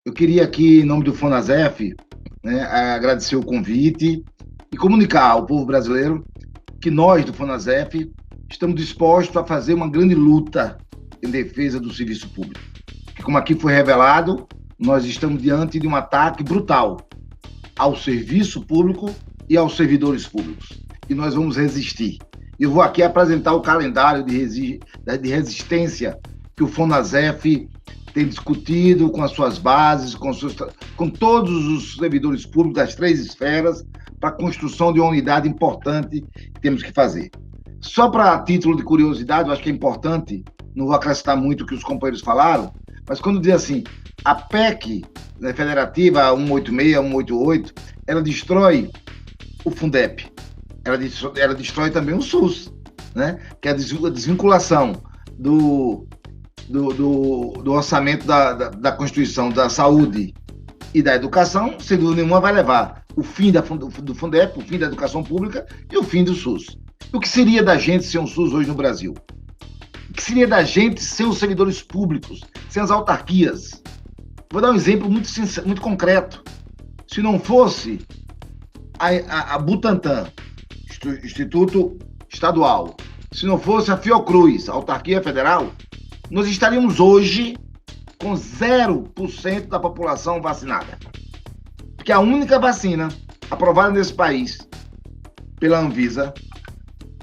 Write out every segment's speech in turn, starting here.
Eu queria aqui, em nome do Fonasef, né, agradecer o convite e comunicar ao povo brasileiro que nós, do Fonasef, estamos dispostos a fazer uma grande luta em defesa do serviço público. Que, como aqui foi revelado, nós estamos diante de um ataque brutal ao serviço público e aos servidores públicos. E nós vamos resistir. Eu vou aqui apresentar o calendário de resistência que o Fonasef tem discutido com as suas bases, com todos os servidores públicos das três esferas, para a construção de uma unidade importante que temos que fazer. Só para título de curiosidade, eu acho que é importante, não vou acrescentar muito o que os companheiros falaram, mas quando diz assim, a PEC, né, federativa 186, 188, ela destrói o Fundep, ela destrói também o SUS, né, que é a desvinculação do orçamento da Constituição da Saúde e da Educação, sem dúvida nenhuma, vai levar o fim do Fundep, o fim da educação pública e o fim do SUS. O que seria da gente sem um SUS hoje no Brasil? O que seria da gente sem os servidores públicos, sem as autarquias? Vou dar um exemplo muito concreto. Se não fosse a Butantan, Instituto Estadual, se não fosse a Fiocruz, a autarquia federal, nós estaríamos hoje com 0% da população vacinada. Porque a única vacina aprovada nesse país pela Anvisa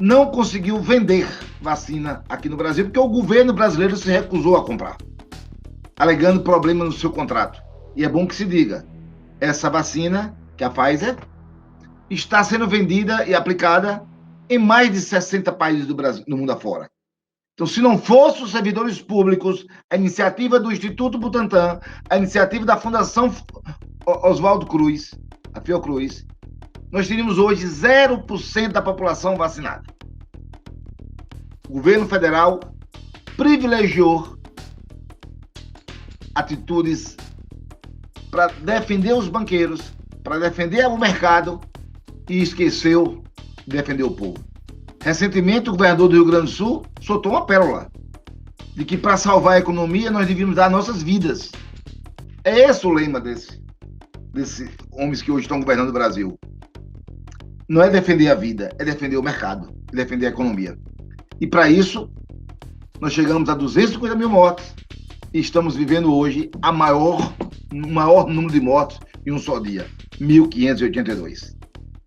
não conseguiu vender vacina aqui no Brasil, porque o governo brasileiro se recusou a comprar, alegando problema no seu contrato. E é bom que se diga, essa vacina, que a Pfizer, está sendo vendida e aplicada em mais de 60 países do Brasil, no mundo afora. Então, se não fossem os servidores públicos, a iniciativa do Instituto Butantan, a iniciativa da Fundação Oswaldo Cruz, a Fiocruz, nós teríamos hoje 0% da população vacinada. O governo federal privilegiou atitudes para defender os banqueiros, para defender o mercado e esqueceu de defender o povo. Recentemente, o governador do Rio Grande do Sul soltou uma pérola de que para salvar a economia nós devíamos dar nossas vidas. É esse o lema desses homens que hoje estão governando o Brasil. Não é defender a vida, é defender o mercado, é defender a economia. E para isso, nós chegamos a 250 mil mortes e estamos vivendo hoje o maior número de mortes em um só dia, 1.582.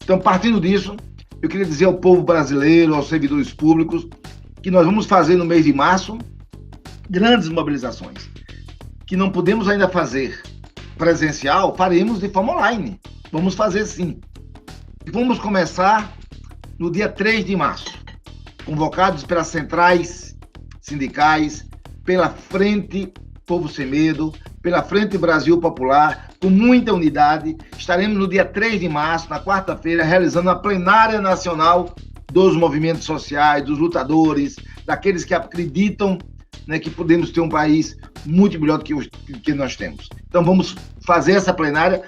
Então, partindo disso, eu queria dizer ao povo brasileiro, aos servidores públicos, que nós vamos fazer no mês de março grandes mobilizações, que não podemos ainda fazer presencial, faremos de forma online. Vamos fazer sim. E vamos começar no dia 3 de março, convocados pelas centrais sindicais, pela Frente Povo Sem Medo, pela Frente Brasil Popular, com muita unidade. Estaremos no dia 3 de março, na quarta-feira, realizando a plenária nacional dos movimentos sociais, dos lutadores, daqueles que acreditam, né, que podemos ter um país muito melhor do que nós temos. Então vamos fazer essa plenária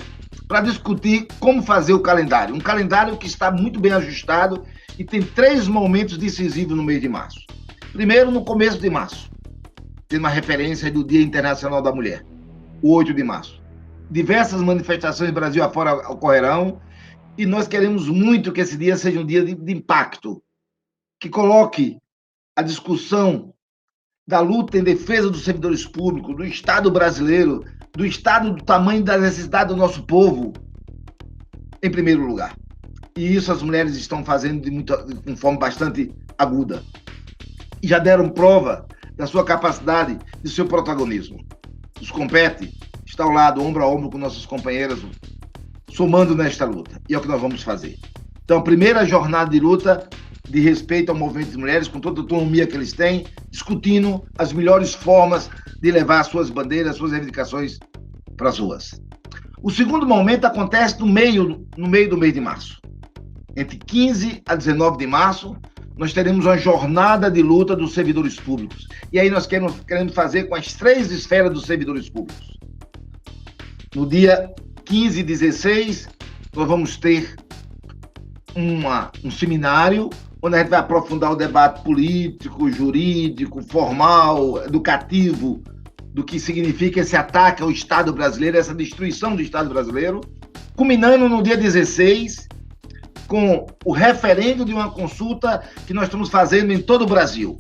para discutir como fazer o calendário. Um calendário que está muito bem ajustado e tem 3 momentos decisivos no mês de março. Primeiro, no começo de março, tem uma referência do Dia Internacional da Mulher, o 8 de março. Diversas manifestações do Brasil afora ocorrerão e nós queremos muito que esse dia seja um dia de impacto, que coloque a discussão da luta em defesa dos servidores públicos, do Estado brasileiro, do Estado do tamanho da necessidade do nosso povo, em primeiro lugar. E isso as mulheres estão fazendo de forma bastante aguda. E já deram prova da sua capacidade, do seu protagonismo. Nos compete estar ao lado, ombro a ombro com nossos companheiros, somando nesta luta. E é o que nós vamos fazer. Então, a primeira jornada de luta de respeito ao movimento de mulheres, com toda a autonomia que eles têm, discutindo as melhores formas de levar as suas bandeiras, as suas reivindicações para as ruas. O segundo momento acontece no meio do mês de março. Entre 15 a 19 de março, nós teremos uma jornada de luta dos servidores públicos. E aí nós queremos fazer com as 3 esferas dos servidores públicos. No dia 15 e 16, nós vamos ter um seminário onde a gente vai aprofundar o debate político, jurídico, formal, educativo do que significa esse ataque ao Estado brasileiro, essa destruição do Estado brasileiro, culminando no dia 16, com o referendo de uma consulta que nós estamos fazendo em todo o Brasil.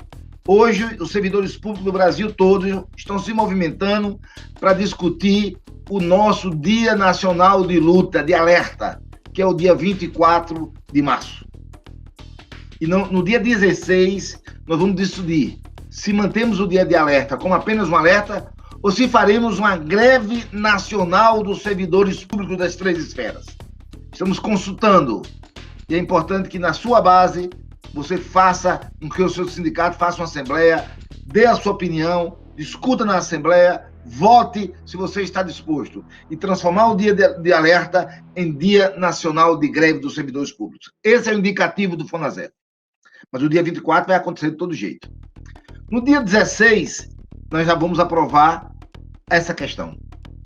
Hoje, os servidores públicos do Brasil todos estão se movimentando para discutir o nosso Dia Nacional de Luta, de Alerta, que é o dia 24 de março. E no dia 16, nós vamos decidir se mantemos o dia de alerta como apenas um alerta ou se faremos uma greve nacional dos servidores públicos das 3 esferas. Estamos consultando e é importante que na sua base você faça com que o seu sindicato faça uma assembleia, dê a sua opinião, discuta na assembleia, vote se você está disposto e transformar o dia de alerta em Dia Nacional de Greve dos Servidores Públicos. Esse é o indicativo do FONASEF. Mas o dia 24 vai acontecer de todo jeito. No dia 16, nós já vamos aprovar essa questão.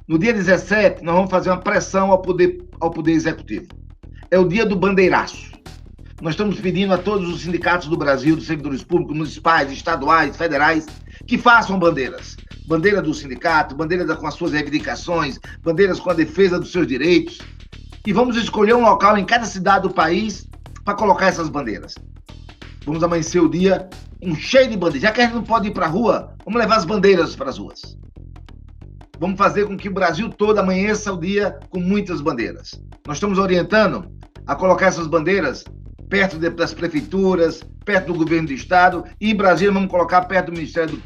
No dia 17, nós vamos fazer uma pressão ao Poder Executivo. É o dia do bandeiraço. Nós estamos pedindo a todos os sindicatos do Brasil, dos servidores públicos, municipais, estaduais, federais, que façam bandeiras. Bandeira do sindicato, bandeira com as suas reivindicações, bandeiras com a defesa dos seus direitos. E vamos escolher um local em cada cidade do país para colocar essas bandeiras. Vamos amanhecer o dia cheio de bandeiras. Já que a gente não pode ir para a rua, vamos levar as bandeiras para as ruas. Vamos fazer com que o Brasil todo amanheça o dia com muitas bandeiras. Nós estamos orientando a colocar essas bandeiras perto das prefeituras, perto do governo do estado, e em Brasília vamos colocar perto do Ministério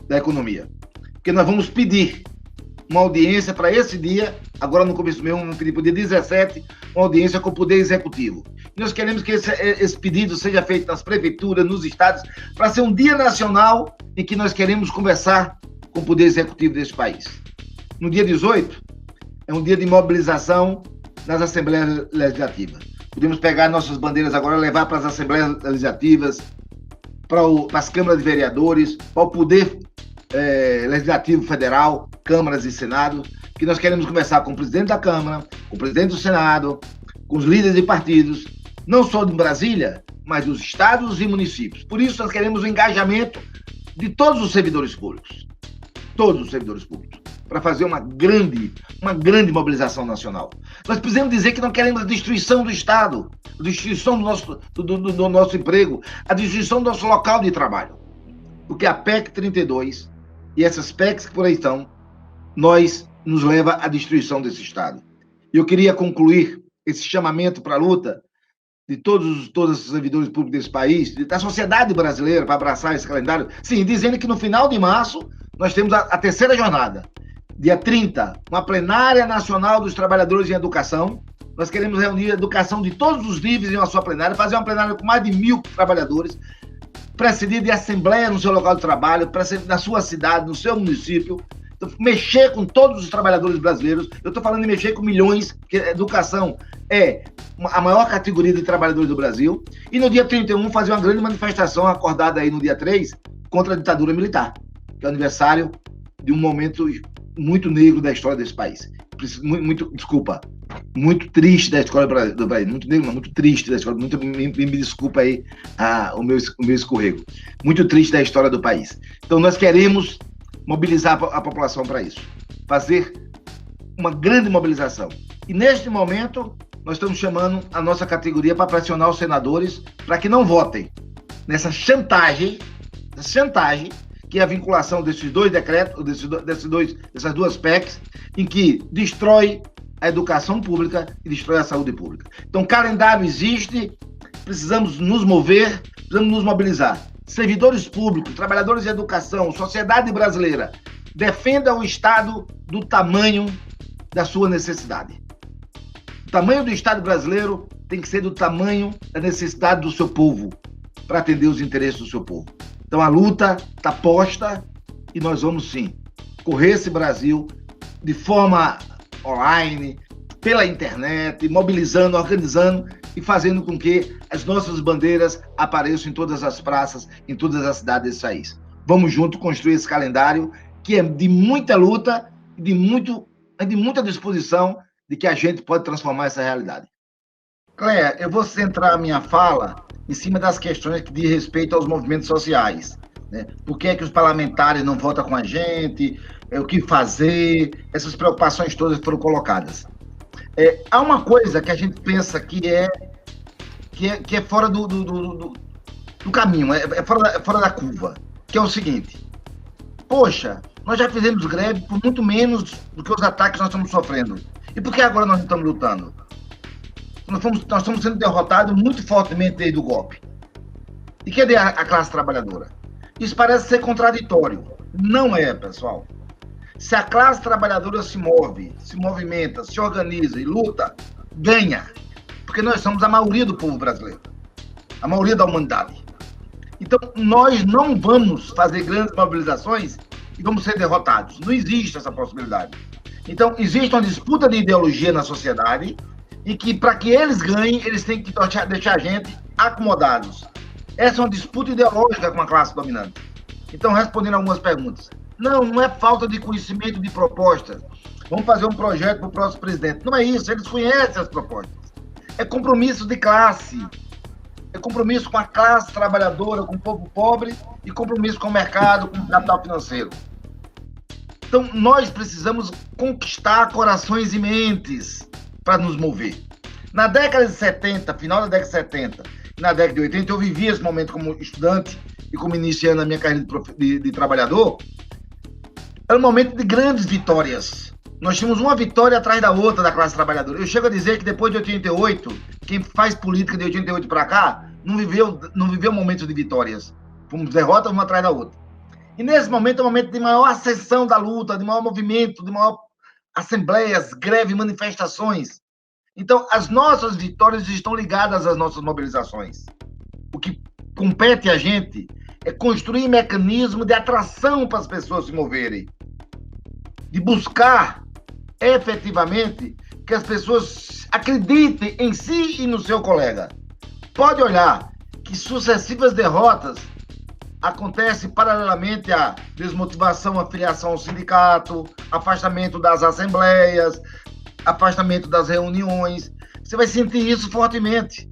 da Economia. Porque nós vamos pedir uma audiência para esse dia, agora no começo do mês, vamos pedir para o dia 17, uma audiência com o Poder Executivo. E nós queremos que esse pedido seja feito nas prefeituras, nos estados, para ser um dia nacional em que nós queremos conversar com o Poder Executivo desse país. No dia 18, é um dia de mobilização nas Assembleias Legislativas. Podemos pegar nossas bandeiras agora, levar para as Assembleias Legislativas, para as câmaras de vereadores, para o Poder Legislativo Federal, câmaras e Senado, que nós queremos conversar com o presidente da Câmara, com o presidente do Senado, com os líderes de partidos, não só de Brasília, mas dos estados e municípios. Por isso, nós queremos o engajamento de todos os servidores públicos, para fazer uma grande mobilização nacional. Nós precisamos dizer que não queremos a destruição do Estado, a destruição do nosso emprego, a destruição do nosso local de trabalho. Porque a PEC 32 e essas PECs que por aí estão, nos leva à destruição desse Estado. E eu queria concluir esse chamamento para a luta de todos os servidores públicos desse país, da sociedade brasileira, para abraçar esse calendário, sim, dizendo que no final de março nós temos a terceira jornada. Dia 30, uma plenária nacional dos trabalhadores em educação. Nós queremos reunir a educação de todos os níveis em uma só plenária, fazer uma plenária com mais de 1.000 trabalhadores, presidir de assembleia no seu local de trabalho, na sua cidade, no seu município, então, mexer com todos os trabalhadores brasileiros. Eu estou falando de mexer com milhões, porque a educação é a maior categoria de trabalhadores do Brasil. E no dia 31, fazer uma grande manifestação acordada aí no dia 3 contra a ditadura militar, que é o aniversário de um momento muito negro da história desse país. Muito triste da história do país. Muito negro, não, muito triste da história. Me desculpa aí o meu escorrego. Muito triste da história do país. Então, nós queremos mobilizar a população para isso. Fazer uma grande mobilização. E, neste momento, nós estamos chamando a nossa categoria para pressionar os senadores para que não votem nessa chantagem, que é a vinculação desses dois decretos, dessas duas PECs, em que destrói a educação pública e destrói a saúde pública. Então, calendário existe, precisamos nos mover, precisamos nos mobilizar. Servidores públicos, trabalhadores de educação, sociedade brasileira, defenda o Estado do tamanho da sua necessidade. O tamanho do Estado brasileiro tem que ser do tamanho da necessidade do seu povo, para atender os interesses do seu povo. Então, a luta está posta e nós vamos, sim, correr esse Brasil de forma online, pela internet, mobilizando, organizando e fazendo com que as nossas bandeiras apareçam em todas as praças, em todas as cidades desse país. Vamos junto construir esse calendário que é de muita luta e de muita disposição de que a gente pode transformar essa realidade. Cléia, eu vou centrar a minha fala em cima das questões que diz respeito aos movimentos sociais. né? Por que é que os parlamentares não votam com a gente? O que fazer? Essas preocupações todas foram colocadas. Há uma coisa que a gente pensa que é fora do caminho, fora da curva, que é o seguinte: poxa, nós já fizemos greve por muito menos do que os ataques que nós estamos sofrendo. E por que agora nós não estamos lutando? Nós estamos sendo derrotados muito fortemente desde o golpe. E cadê a classe trabalhadora? Isso parece ser contraditório. Não é, pessoal. Se a classe trabalhadora se move, se movimenta, se organiza e luta, ganha. Porque nós somos a maioria do povo brasileiro. A maioria da humanidade. Então, nós não vamos fazer grandes mobilizações e vamos ser derrotados. Não existe essa possibilidade. Então, existe uma disputa de ideologia na sociedade e que, para que eles ganhem, eles têm que deixar a gente acomodados. Essa é uma disputa ideológica com a classe dominante. Então, respondendo algumas perguntas. Não é falta de conhecimento de propostas. Vamos fazer um projeto para o próximo presidente. Não é isso, eles conhecem as propostas. É compromisso de classe. É compromisso com a classe trabalhadora, com o povo pobre e compromisso com o mercado, com o capital financeiro. Então, nós precisamos conquistar corações e mentes para nos mover. Na década de 70, final da década de 70, na década de 80, eu vivi esse momento como estudante e como iniciando a minha carreira de trabalhador. Era um momento de grandes vitórias. Nós tínhamos uma vitória atrás da outra da classe trabalhadora. Eu chego a dizer que depois de 88, quem faz política de 88 para cá, não viveu momentos de vitórias. Fomos derrotas uma atrás da outra. E nesse momento é um momento de maior ascensão da luta, de maior movimento, de maior assembleias, greve, manifestações. Então, as nossas vitórias estão ligadas às nossas mobilizações. O que compete a gente é construir mecanismo de atração para as pessoas se moverem. De buscar, efetivamente, que as pessoas acreditem em si e no seu colega. Pode olhar que sucessivas derrotas acontecem paralelamente à desmotivação, à filiação ao sindicato, afastamento das assembleias, afastamento das reuniões. Você vai sentir isso fortemente.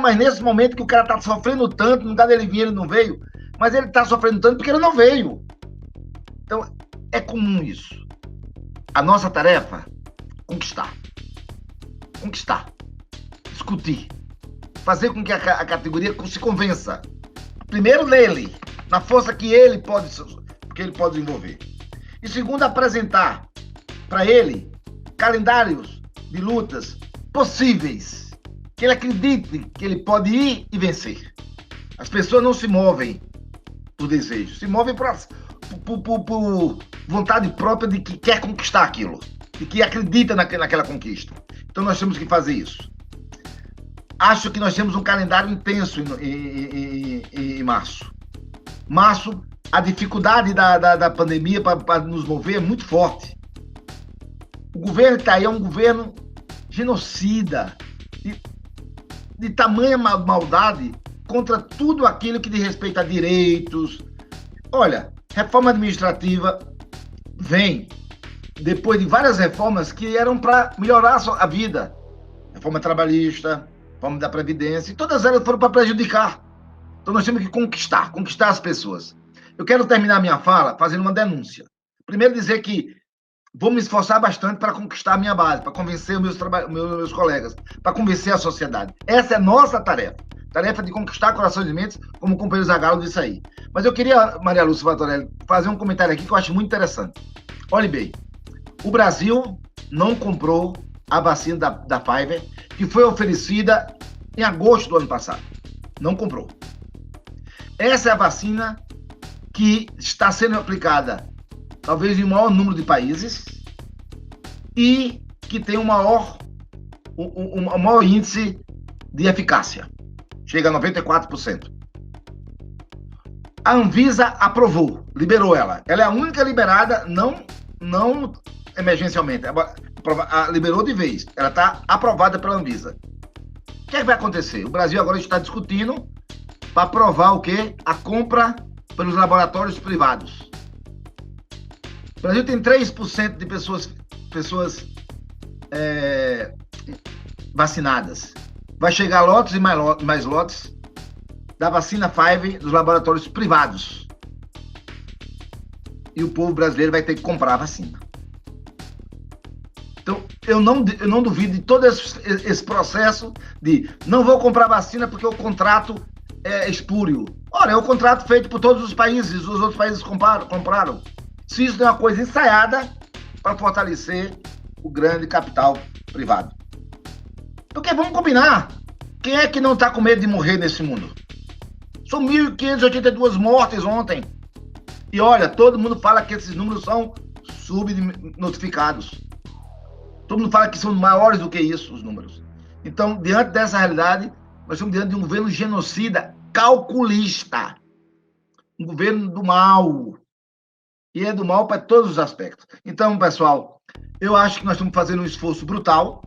Mas nesse momento que o cara está sofrendo tanto, no lugar dele vir, ele não veio, mas ele está sofrendo tanto porque ele não veio. Então, é comum isso. A nossa tarefa, conquistar. Discutir. Fazer com que a categoria se convença. Primeiro nele, na força que ele pode desenvolver. E segundo, apresentar para ele calendários de lutas possíveis, que ele acredite que ele pode ir e vencer. As pessoas não se movem por desejo, se movem por vontade própria de que quer conquistar aquilo, de que acredita naquela conquista. Então nós temos que fazer isso. Acho que nós temos um calendário intenso em março. Março, a dificuldade da pandemia para nos mover é muito forte. O governo que está aí é um governo genocida, de tamanha maldade contra tudo aquilo que diz respeito a direitos. Olha, reforma administrativa vem depois de várias reformas que eram para melhorar a vida. Reforma trabalhista, reforma da Previdência, e todas elas foram para prejudicar. Então nós temos que conquistar as pessoas. Eu quero terminar minha fala fazendo uma denúncia. Primeiro dizer que vou me esforçar bastante para conquistar a minha base, para convencer meus colegas, para convencer a sociedade. Essa é a nossa tarefa. Tarefa de conquistar corações e mentes, como o companheiro Zagallo disse aí. Mas eu queria, Maria Lúcia Vatorelli, fazer um comentário aqui que eu acho muito interessante. Olhe bem, o Brasil não comprou a vacina da Pfizer, que foi oferecida em agosto do ano passado. Não comprou. Essa é a vacina que está sendo aplicada talvez em maior número de países e que tem o maior índice de eficácia. Chega a 94%. A Anvisa aprovou, liberou ela. Ela é a única liberada, não emergencialmente. Liberou de vez. Ela está aprovada pela Anvisa. O que é que vai acontecer? O Brasil agora está discutindo para aprovar o quê? A compra pelos laboratórios privados. O Brasil tem 3% de pessoas vacinadas. Vai chegar lotes e mais lotes. da vacina Pfizer dos laboratórios privados. E o povo brasileiro vai ter que comprar a vacina. Então, eu não duvido de todo esse processo de não vou comprar vacina porque o contrato é espúrio. Ora, é o contrato feito por todos os países, os outros países compraram. Se isso é uma coisa ensaiada para fortalecer o grande capital privado. Porque vamos combinar, quem é que não está com medo de morrer nesse mundo? São 1.582 mortes ontem. E olha, todo mundo fala que esses números são subnotificados. Todo mundo fala que são maiores do que isso, os números. Então, diante dessa realidade, nós estamos diante de um governo genocida, calculista. Um governo do mal. E é do mal para todos os aspectos. Então, pessoal, eu acho que nós estamos fazendo um esforço brutal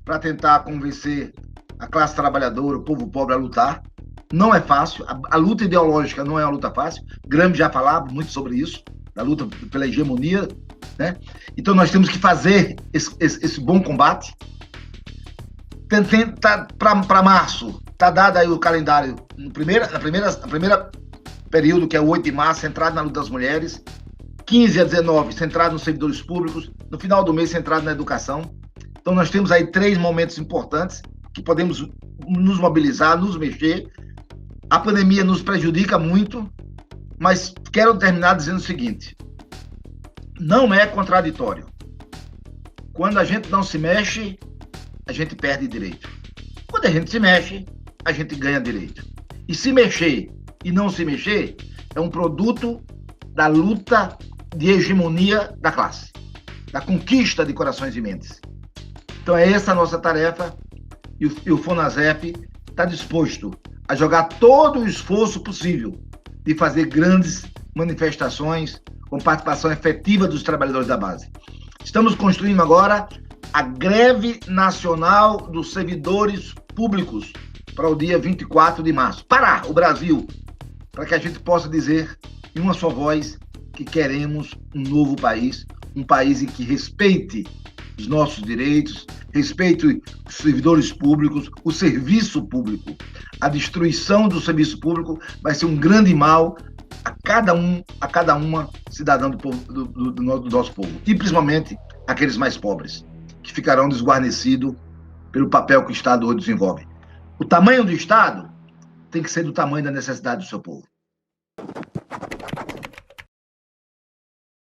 para tentar convencer a classe trabalhadora, o povo pobre a lutar. Não é fácil. A luta ideológica não é uma luta fácil. Gramsci já falava muito sobre isso, da luta pela hegemonia, né? Então nós temos que fazer esse bom combate. Para março, está dado aí o calendário, na primeira período, que é o 8 de março, centrado na luta das mulheres, 15 a 19, centrado nos servidores públicos, no final do mês, centrado na educação. Então nós temos aí 3 momentos importantes que podemos nos mobilizar, nos mexer. A pandemia nos prejudica muito, mas quero terminar dizendo o seguinte: não é contraditório. Quando a gente não se mexe, a gente perde direito. Quando a gente se mexe, a gente ganha direito. E se mexer e não se mexer é um produto da luta de hegemonia da classe, da conquista de corações e mentes. Então é essa a nossa tarefa, e o FONASEP está disposto a jogar todo o esforço possível de fazer grandes manifestações com participação efetiva dos trabalhadores da base. Estamos construindo agora a greve nacional dos servidores públicos para o dia 24 de março. Parar o Brasil, para que a gente possa dizer em uma só voz que queremos um novo país, um país em que respeite os nossos direitos, respeite os servidores públicos, o serviço público. A destruição do serviço público vai ser um grande mal a cada uma cidadã do nosso povo, e principalmente aqueles mais pobres, que ficarão desguarnecidos pelo papel que o Estado hoje desenvolve. O tamanho do Estado tem que ser do tamanho da necessidade do seu povo.